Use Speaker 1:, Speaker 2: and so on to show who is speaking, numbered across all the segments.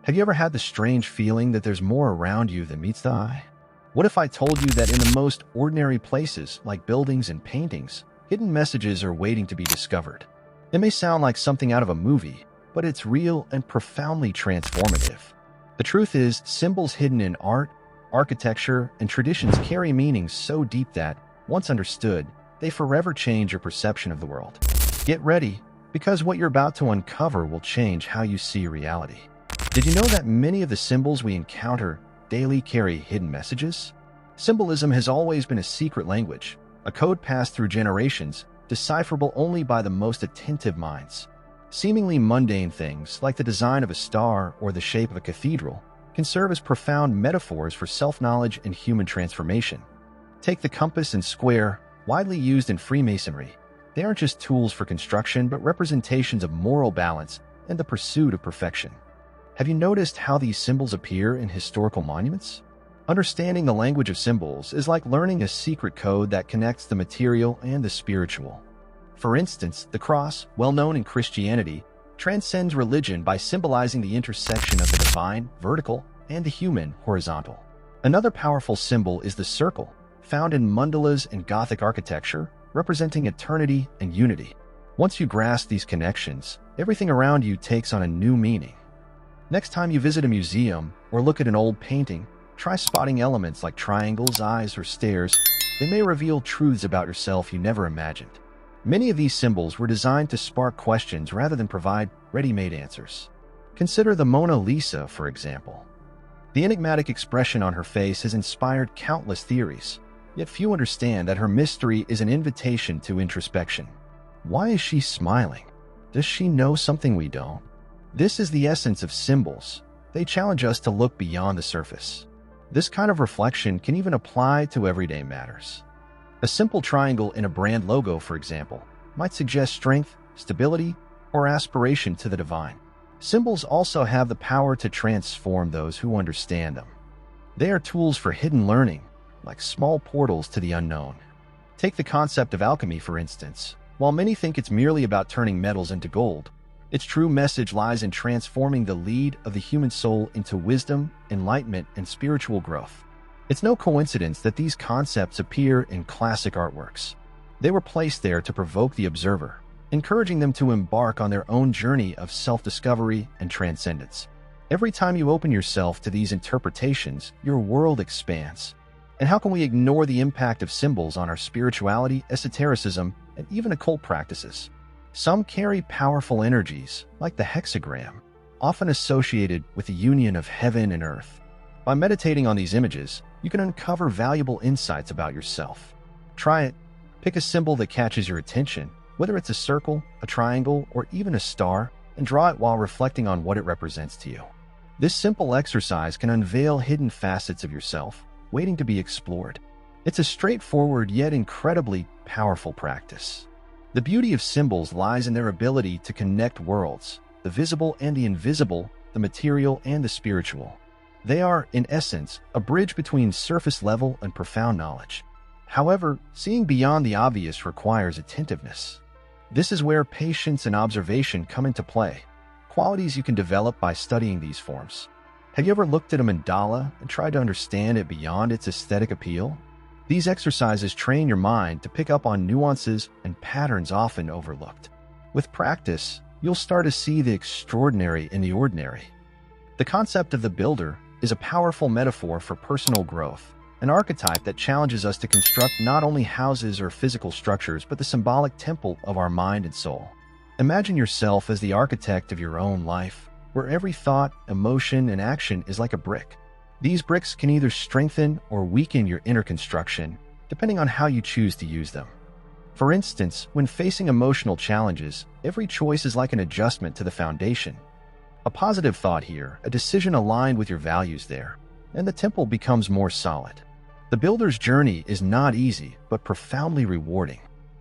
Speaker 1: Have you ever had the strange feeling that there's more around you than meets the eye? What if I told you that in the most ordinary places, like buildings and paintings, hidden messages are waiting to be discovered? It may sound like something out of a movie, but it's real and profoundly transformative. The truth is, symbols hidden in art, architecture, and traditions carry meanings so deep that, once understood, they forever change your perception of the world. Get ready, because what you're about to uncover will change how you see reality. Did you know that many of the symbols we encounter daily carry hidden messages? Symbolism has always been a secret language, a code passed through generations, decipherable only by the most attentive minds. Seemingly mundane things, like the design of a star or the shape of a cathedral, can serve as profound metaphors for self-knowledge and human transformation. Take the compass and square, widely used in Freemasonry. They aren't just tools for construction, but representations of moral balance and the pursuit of perfection. Have you noticed how these symbols appear in historical monuments? Understanding the language of symbols is like learning a secret code that connects the material and the spiritual. For instance, the cross, well known in Christianity, transcends religion by symbolizing the intersection of the divine, vertical, and the human, horizontal. Another powerful symbol is the circle, found in mandalas and Gothic architecture, representing eternity and unity. Once you grasp these connections, everything around you takes on a new meaning. Next time you visit a museum or look at an old painting, try spotting elements like triangles, eyes, or stairs. They may reveal truths about yourself you never imagined. Many of these symbols were designed to spark questions rather than provide ready-made answers. Consider the Mona Lisa, for example. The enigmatic expression on her face has inspired countless theories, yet few understand that her mystery is an invitation to introspection. Why is she smiling? Does she know something we don't? This is the essence of symbols. They challenge us to look beyond the surface. This kind of reflection can even apply to everyday matters. A simple triangle in a brand logo, for example, might suggest strength, stability, or aspiration to the divine. Symbols also have the power to transform those who understand them. They are tools for hidden learning, like small portals to the unknown. Take the concept of alchemy, for instance. While many think it's merely about turning metals into gold, its true message lies in transforming the lead of the human soul into wisdom, enlightenment, and spiritual growth. It's no coincidence that these concepts appear in classic artworks. They were placed there to provoke the observer, encouraging them to embark on their own journey of self-discovery and transcendence. Every time you open yourself to these interpretations, your world expands. And how can we ignore the impact of symbols on our spirituality, esotericism, and even occult practices? Some carry powerful energies, like the hexagram, often associated with the union of heaven and earth. By meditating on these images, you can uncover valuable insights about yourself. Try it. Pick a symbol that catches your attention, whether it's a circle, a triangle, or even a star, and draw it while reflecting on what it represents to you. This simple exercise can unveil hidden facets of yourself, waiting to be explored. It's a straightforward yet incredibly powerful practice. The beauty of symbols lies in their ability to connect worlds, the visible and the invisible, the material and the spiritual. They are, in essence, a bridge between surface level and profound knowledge. However, seeing beyond the obvious requires attentiveness. This is where patience and observation come into play, qualities you can develop by studying these forms. Have you ever looked at a mandala and tried to understand it beyond its aesthetic appeal? These exercises train your mind to pick up on nuances and patterns often overlooked. With practice, you'll start to see the extraordinary in the ordinary. The concept of the builder is a powerful metaphor for personal growth, an archetype that challenges us to construct not only houses or physical structures, but the symbolic temple of our mind and soul. Imagine yourself as the architect of your own life, where every thought, emotion, and action is like a brick. These bricks can either strengthen or weaken your inner construction, depending on how you choose to use them. For instance, when facing emotional challenges, every choice is like an adjustment to the foundation. A positive thought here, a decision aligned with your values there, and the temple becomes more solid. The builder's journey is not easy, but profoundly rewarding.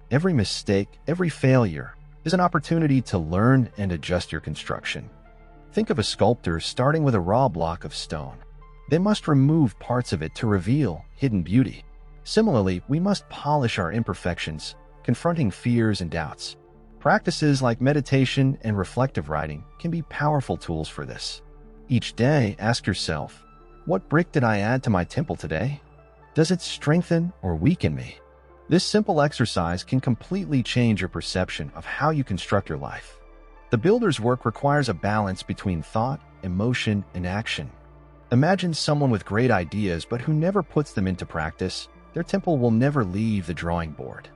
Speaker 1: Every mistake, every failure, is an opportunity to learn and adjust your construction. Think of a sculptor starting with a raw block of stone. They must remove parts of it to reveal hidden beauty. Similarly, we must polish our imperfections, confronting fears and doubts. Practices like meditation and reflective writing can be powerful tools for this. Each day, ask yourself, what brick did I add to my temple today? Does it strengthen or weaken me? This simple exercise can completely change your perception of how you construct your life. The builder's work requires a balance between thought, emotion, and action. Imagine someone with great ideas but who never puts them into practice. Their temple will never leave the drawing board.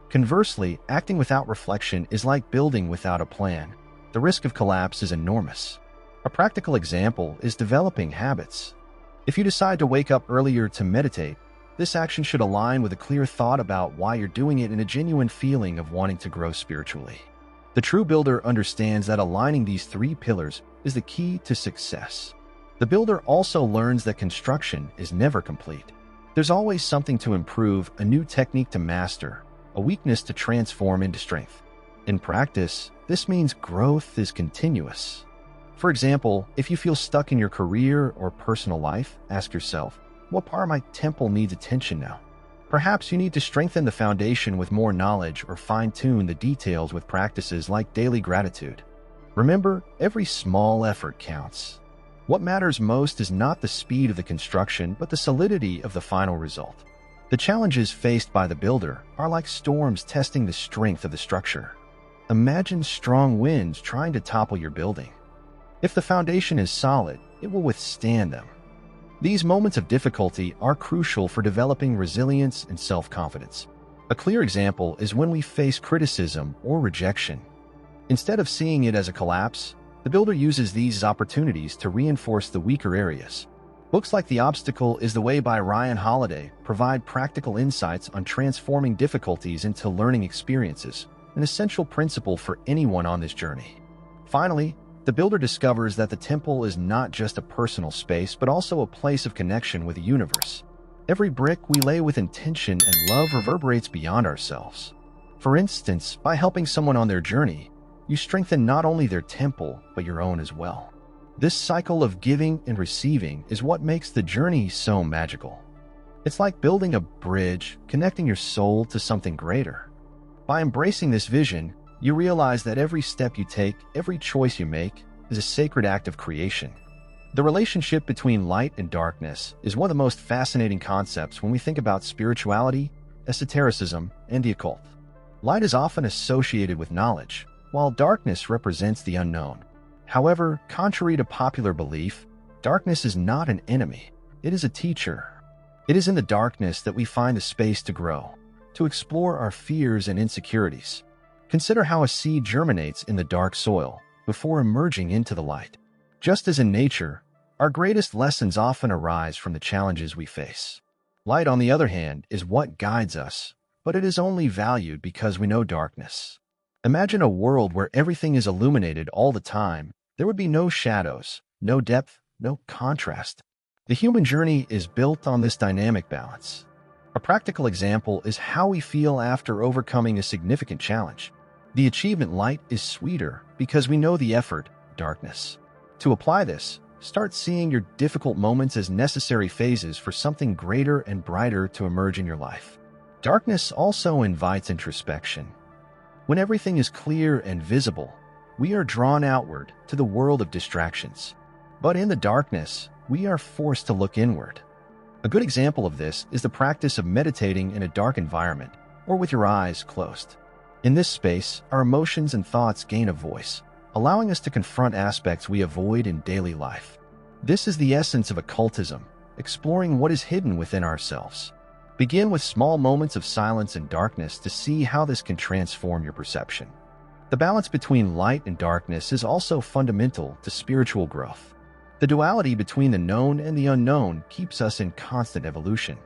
Speaker 1: Conversely, acting without reflection is like building without a plan. The risk of collapse is enormous. A practical example is developing habits. If you decide to wake up earlier to meditate, this action should align with a clear thought about why you're doing it and a genuine feeling of wanting to grow spiritually. The true builder understands that aligning these three pillars is the key to success. The builder also learns that construction is never complete. There's always something to improve, a new technique to master, a weakness to transform into strength. In practice, this means growth is continuous. For example, if you feel stuck in your career or personal life, ask yourself, what part of my temple needs attention now? Perhaps you need to strengthen the foundation with more knowledge or fine-tune the details with practices like daily gratitude. Remember, every small effort counts. What matters most is not the speed of the construction, but the solidity of the final result. The challenges faced by the builder are like storms testing the strength of the structure. Imagine strong winds trying to topple your building. If the foundation is solid, it will withstand them. These moments of difficulty are crucial for developing resilience and self-confidence. A clear example is when we face criticism or rejection. Instead of seeing it as a collapse, the builder uses these opportunities to reinforce the weaker areas. Books like The Obstacle is the Way by Ryan Holiday provide practical insights on transforming difficulties into learning experiences, an essential principle for anyone on this journey. Finally, the builder discovers that the temple is not just a personal space, but also a place of connection with the universe. Every brick we lay with intention and love reverberates beyond ourselves. For instance, by helping someone on their journey, you strengthen not only their temple, but your own as well. This cycle of giving and receiving is what makes the journey so magical. It's like building a bridge, connecting your soul to something greater. By embracing this vision, you realize that every step you take, every choice you make, is a sacred act of creation. The relationship between light and darkness is one of the most fascinating concepts when we think about spirituality, esotericism, and the occult. Light is often associated with knowledge, while darkness represents the unknown. However, contrary to popular belief, darkness is not an enemy. It is a teacher. It is in the darkness that we find the space to grow, to explore our fears and insecurities. Consider how a seed germinates in the dark soil before emerging into the light. Just as in nature, our greatest lessons often arise from the challenges we face. Light, on the other hand, is what guides us, but it is only valued because we know darkness. Imagine a world where everything is illuminated all the time. There would be no shadows, no depth, no contrast. The human journey is built on this dynamic balance. A practical example is how we feel after overcoming a significant challenge. The achievement light is sweeter because we know the effort, darkness. To apply this, start seeing your difficult moments as necessary phases for something greater and brighter to emerge in your life. Darkness also invites introspection. When everything is clear and visible, we are drawn outward to the world of distractions. But in the darkness, we are forced to look inward. A good example of this is the practice of meditating in a dark environment or with your eyes closed. In this space, our emotions and thoughts gain a voice, allowing us to confront aspects we avoid in daily life. This is the essence of occultism, exploring what is hidden within ourselves. Begin with small moments of silence and darkness to see how this can transform your perception. The balance between light and darkness is also fundamental to spiritual growth. The duality between the known and the unknown keeps us in constant evolution.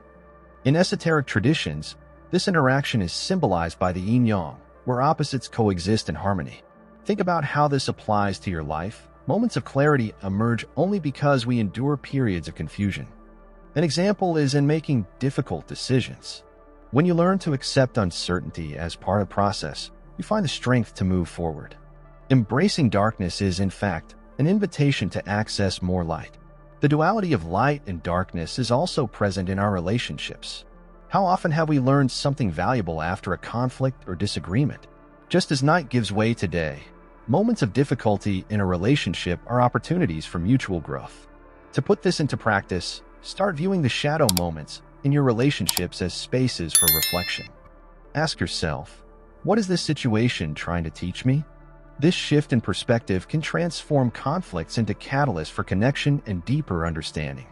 Speaker 1: In esoteric traditions, this interaction is symbolized by the yin-yang, where opposites coexist in harmony. Think about how this applies to your life. Moments of clarity emerge only because we endure periods of confusion. An example is in making difficult decisions. When you learn to accept uncertainty as part of the process, you find the strength to move forward. Embracing darkness is, in fact, an invitation to access more light. The duality of light and darkness is also present in our relationships. How often have we learned something valuable after a conflict or disagreement? Just as night gives way to day, Moments of difficulty in a relationship are opportunities for mutual growth. To put this into practice, start viewing the shadow moments in your relationships as spaces for reflection. Ask yourself, what is this situation trying to teach me? This shift in perspective can transform conflicts into catalysts for connection and deeper understanding.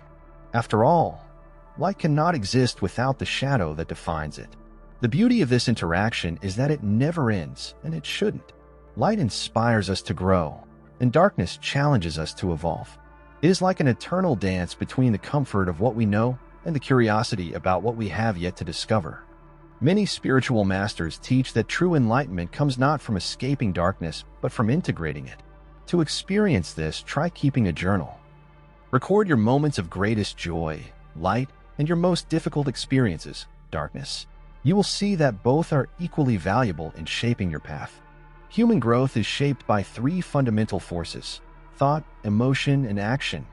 Speaker 1: After all, light cannot exist without the shadow that defines it. The beauty of this interaction is that it never ends, and it shouldn't. Light inspires us to grow, and darkness challenges us to evolve. It is like an eternal dance between the comfort of what we know and the curiosity about what we have yet to discover. Many spiritual masters teach that true enlightenment comes not from escaping darkness, but from integrating it. To experience this, try keeping a journal. Record your moments of greatest joy, light, and your most difficult experiences, darkness. You will see that both are equally valuable in shaping your path. Human growth is shaped by three fundamental forces: thought, emotion, and action.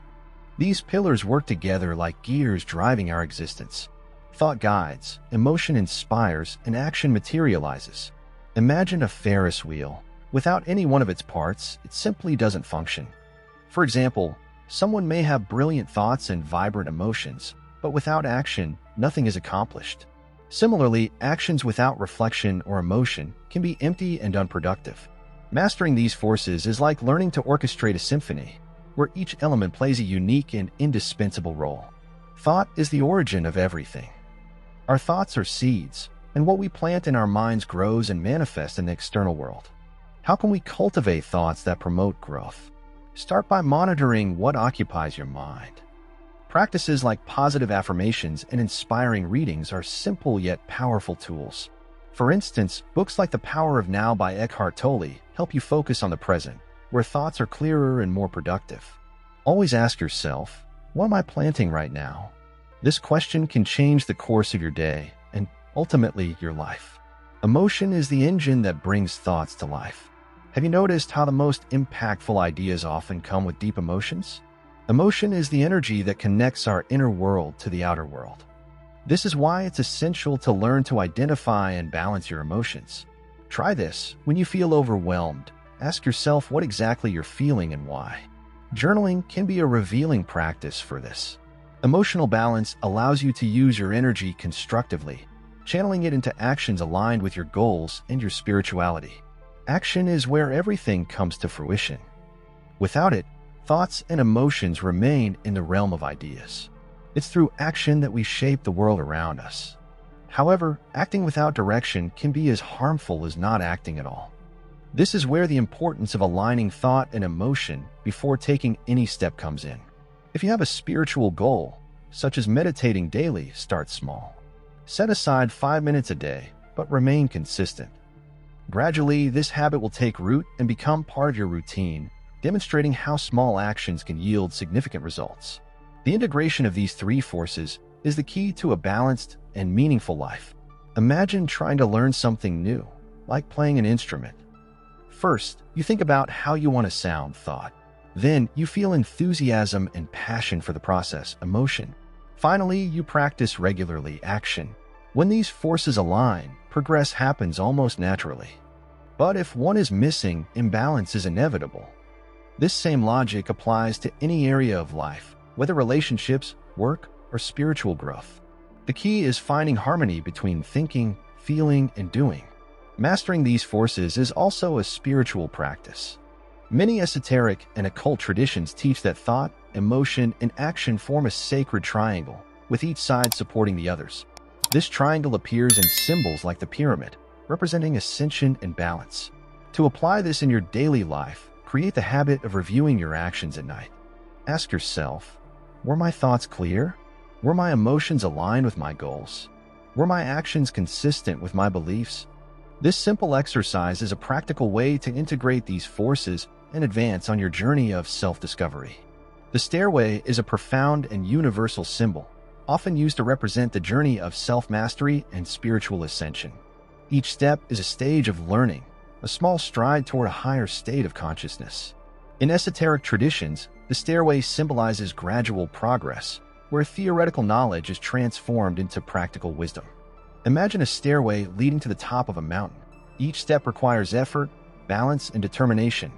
Speaker 1: These pillars work together like gears driving our existence. Thought guides, emotion inspires, and action materializes. Imagine a Ferris wheel. Without any one of its parts, it simply doesn't function. For example, someone may have brilliant thoughts and vibrant emotions, but without action, nothing is accomplished. Similarly, actions without reflection or emotion can be empty and unproductive. Mastering these forces is like learning to orchestrate a symphony, where each element plays a unique and indispensable role. Thought is the origin of everything. Our thoughts are seeds, and what we plant in our minds grows and manifests in the external world. How can we cultivate thoughts that promote growth? Start by monitoring what occupies your mind. Practices like positive affirmations and inspiring readings are simple yet powerful tools. For instance, books like The Power of Now by Eckhart Tolle help you focus on the present, where thoughts are clearer and more productive. Always ask yourself, what am I planting right now? This question can change the course of your day and ultimately your life. Emotion is the engine that brings thoughts to life. Have you noticed how the most impactful ideas often come with deep emotions? Emotion is the energy that connects our inner world to the outer world. This is why it's essential to learn to identify and balance your emotions. Try this when you feel overwhelmed. Ask yourself what exactly you're feeling and why. Journaling can be a revealing practice for this. Emotional balance allows you to use your energy constructively, channeling it into actions aligned with your goals and your spirituality. Action is where everything comes to fruition. Without it, thoughts and emotions remain in the realm of ideas. It's through action that we shape the world around us. However, acting without direction can be as harmful as not acting at all. This is where the importance of aligning thought and emotion before taking any step comes in. If you have a spiritual goal, such as meditating daily, start small. Set aside 5 minutes a day, but remain consistent. Gradually, this habit will take root and become part of your routine, demonstrating how small actions can yield significant results. The integration of these three forces is the key to a balanced and meaningful life. Imagine trying to learn something new, like playing an instrument. First, you think about how you want to sound, thought. Then, you feel enthusiasm and passion for the process, emotion. Finally, you practice regularly, action. When these forces align, progress happens almost naturally. But if one is missing, imbalance is inevitable. This same logic applies to any area of life, whether relationships, work, or spiritual growth. The key is finding harmony between thinking, feeling, and doing. Mastering these forces is also a spiritual practice. Many esoteric and occult traditions teach that thought, emotion, and action form a sacred triangle, with each side supporting the others. This triangle appears in symbols like the pyramid, representing ascension and balance. To apply this in your daily life, create the habit of reviewing your actions at night. Ask yourself, were my thoughts clear? Were my emotions aligned with my goals? Were my actions consistent with my beliefs? This simple exercise is a practical way to integrate these forces and advance on your journey of self-discovery. The stairway is a profound and universal symbol, often used to represent the journey of self-mastery and spiritual ascension. Each step is a stage of learning, a small stride toward a higher state of consciousness. In esoteric traditions, the stairway symbolizes gradual progress, where theoretical knowledge is transformed into practical wisdom. Imagine a stairway leading to the top of a mountain. Each step requires effort, balance, and determination.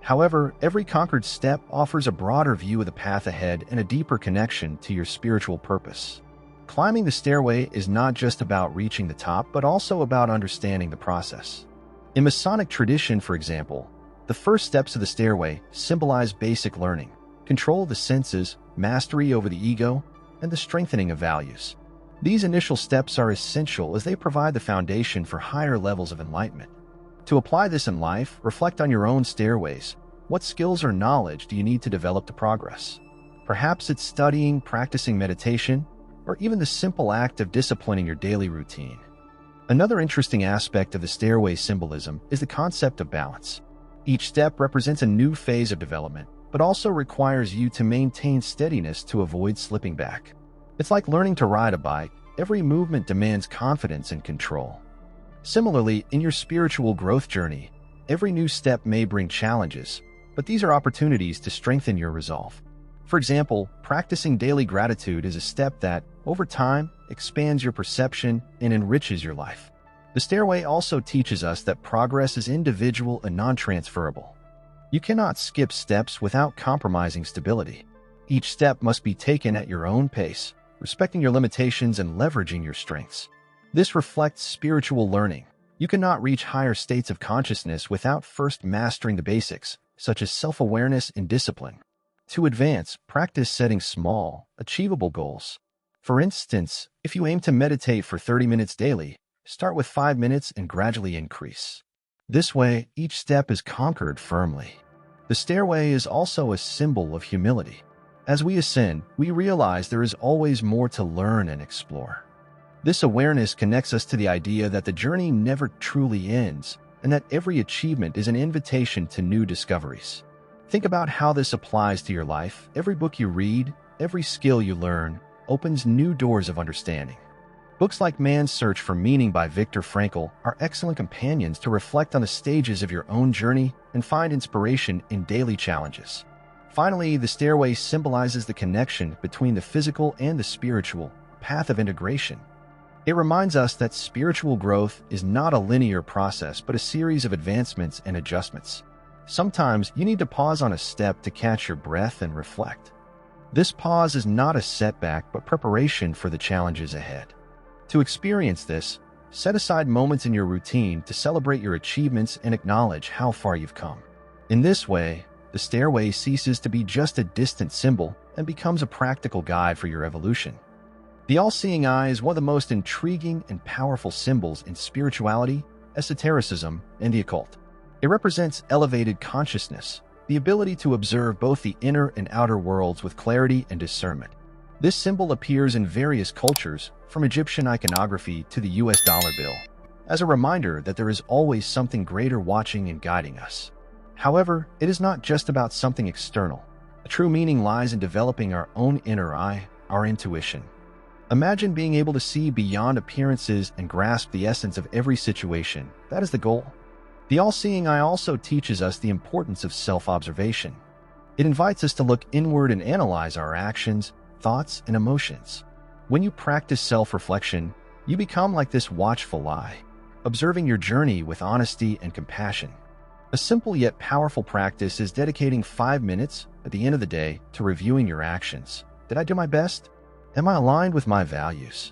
Speaker 1: However, every conquered step offers a broader view of the path ahead and a deeper connection to your spiritual purpose. Climbing the stairway is not just about reaching the top, but also about understanding the process. In Masonic tradition, for example, the first steps of the stairway symbolize basic learning, control of the senses, mastery over the ego, and the strengthening of values. These initial steps are essential as they provide the foundation for higher levels of enlightenment. To apply this in life, reflect on your own stairways. What skills or knowledge do you need to develop to progress? Perhaps it's studying, practicing meditation, or even the simple act of disciplining your daily routine. Another interesting aspect of the stairway symbolism is the concept of balance. Each step represents a new phase of development, but also requires you to maintain steadiness to avoid slipping back. It's like learning to ride a bike. Every movement demands confidence and control. Similarly, in your spiritual growth journey, every new step may bring challenges, but these are opportunities to strengthen your resolve. For example, practicing daily gratitude is a step that, over time, expands your perception and enriches your life. The stairway also teaches us that progress is individual and non-transferable. You cannot skip steps without compromising stability. Each step must be taken at your own pace, respecting your limitations and leveraging your strengths. This reflects spiritual learning. You cannot reach higher states of consciousness without first mastering the basics, such as self-awareness and discipline. To advance, practice setting small, achievable goals. For instance, if you aim to meditate for 30 minutes daily, start with 5 minutes and gradually increase. This way, each step is conquered firmly. The stairway is also a symbol of humility. As we ascend, we realize there is always more to learn and explore. This awareness connects us to the idea that the journey never truly ends, and that every achievement is an invitation to new discoveries. Think about how this applies to your life. Every book you read, every skill you learn, opens new doors of understanding. Books like Man's Search for Meaning by Viktor Frankl are excellent companions to reflect on the stages of your own journey and find inspiration in daily challenges. Finally, the stairway symbolizes the connection between the physical and the spiritual, path of integration. It reminds us that spiritual growth is not a linear process, but a series of advancements and adjustments. Sometimes you need to pause on a step to catch your breath and reflect. This pause is not a setback, but preparation for the challenges ahead. To experience this, set aside moments in your routine to celebrate your achievements and acknowledge how far you've come. In this way, the stairway ceases to be just a distant symbol and becomes a practical guide for your evolution. The all-seeing eye is one of the most intriguing and powerful symbols in spirituality, esotericism, and the occult. It represents elevated consciousness, the ability to observe both the inner and outer worlds with clarity and discernment. This symbol appears in various cultures, from Egyptian iconography to the US dollar bill, as a reminder that there is always something greater watching and guiding us. However, it is not just about something external. The true meaning lies in developing our own inner eye, our intuition. Imagine being able to see beyond appearances and grasp the essence of every situation. That is the goal. The all-seeing eye also teaches us the importance of self-observation. It invites us to look inward and analyze our actions, thoughts, and emotions. When you practice self-reflection, you become like this watchful eye, observing your journey with honesty and compassion. A simple yet powerful practice is dedicating 5 minutes at the end of the day to reviewing your actions. Did I do my best? Am I aligned with my values?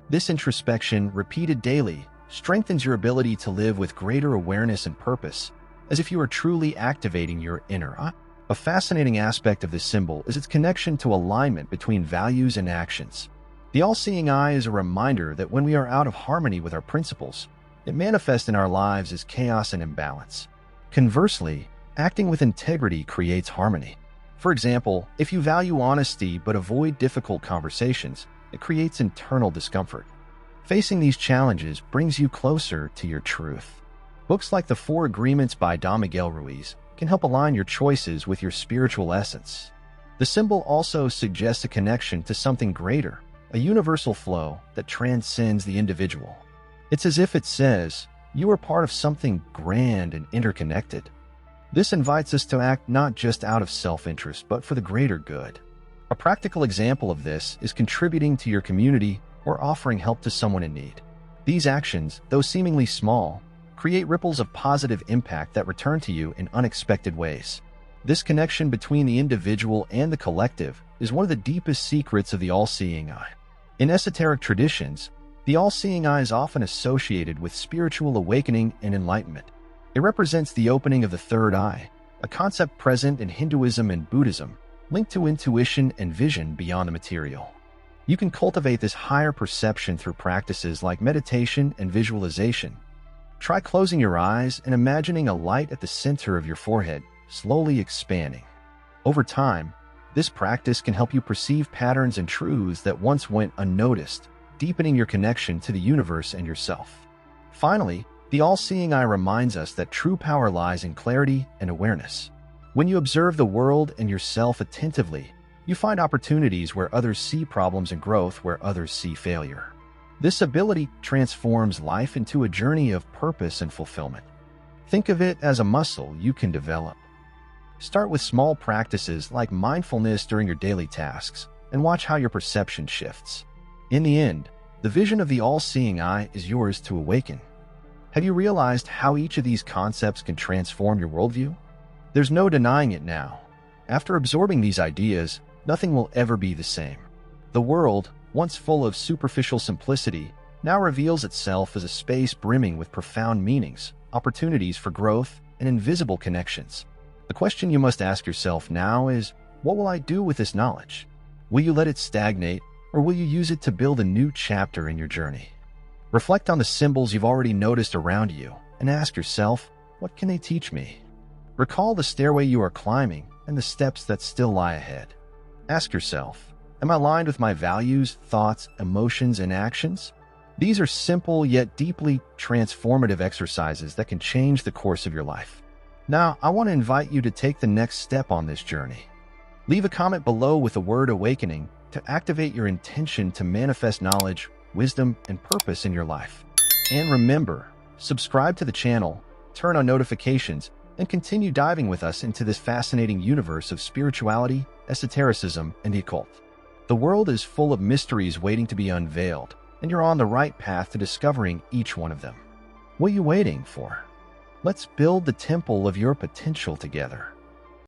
Speaker 1: This introspection, repeated daily, strengthens your ability to live with greater awareness and purpose, as if you are truly activating your inner eye. A fascinating aspect of this symbol is its connection to alignment between values and actions. The all-seeing eye is a reminder that when we are out of harmony with our principles, it manifests in our lives as chaos and imbalance. Conversely, acting with integrity creates harmony. For example, if you value honesty but avoid difficult conversations, it creates internal discomfort. Facing these challenges brings you closer to your truth. Books like The Four Agreements by Don Miguel Ruiz can help align your choices with your spiritual essence. The symbol also suggests a connection to something greater, a universal flow that transcends the individual. It's as if it says, you are part of something grand and interconnected. This invites us to act not just out of self-interest, but for the greater good. A practical example of this is contributing to your community or offering help to someone in need. These actions, though seemingly small, create ripples of positive impact that return to you in unexpected ways. This connection between the individual and the collective is one of the deepest secrets of the all-seeing eye. In esoteric traditions, the all-seeing eye is often associated with spiritual awakening and enlightenment. It represents the opening of the third eye, a concept present in Hinduism and Buddhism, linked to intuition and vision beyond the material. You can cultivate this higher perception through practices like meditation and visualization. Try closing your eyes and imagining a light at the center of your forehead, slowly expanding. Over time, this practice can help you perceive patterns and truths that once went unnoticed, deepening your connection to the universe and yourself. Finally, the all-seeing eye reminds us that true power lies in clarity and awareness. When you observe the world and yourself attentively, you find opportunities where others see problems and growth where others see failure. This ability transforms life into a journey of purpose and fulfillment. Think of it as a muscle you can develop. Start with small practices like mindfulness during your daily tasks and watch how your perception shifts. In the end, the vision of the all-seeing eye is yours to awaken. Have you realized how each of these concepts can transform your worldview? There's no denying it now. After absorbing these ideas, nothing will ever be the same. The world, once full of superficial simplicity, now reveals itself as a space brimming with profound meanings, opportunities for growth, and invisible connections. The question you must ask yourself now is, what will I do with this knowledge? Will you let it stagnate, or will you use it to build a new chapter in your journey? Reflect on the symbols you've already noticed around you and ask yourself, what can they teach me? Recall the stairway you are climbing and the steps that still lie ahead. Ask yourself, am I aligned with my values, thoughts, emotions, and actions? These are simple yet deeply transformative exercises that can change the course of your life. Now, I want to invite you to take the next step on this journey. Leave a comment below with the word awakening to activate your intention to manifest knowledge, wisdom, and purpose in your life. And remember, subscribe to the channel, turn on notifications, and continue diving with us into this fascinating universe of spirituality, esotericism, and the occult. The world is full of mysteries waiting to be unveiled, and you're on the right path to discovering each one of them. What are you waiting for? Let's build the temple of your potential together.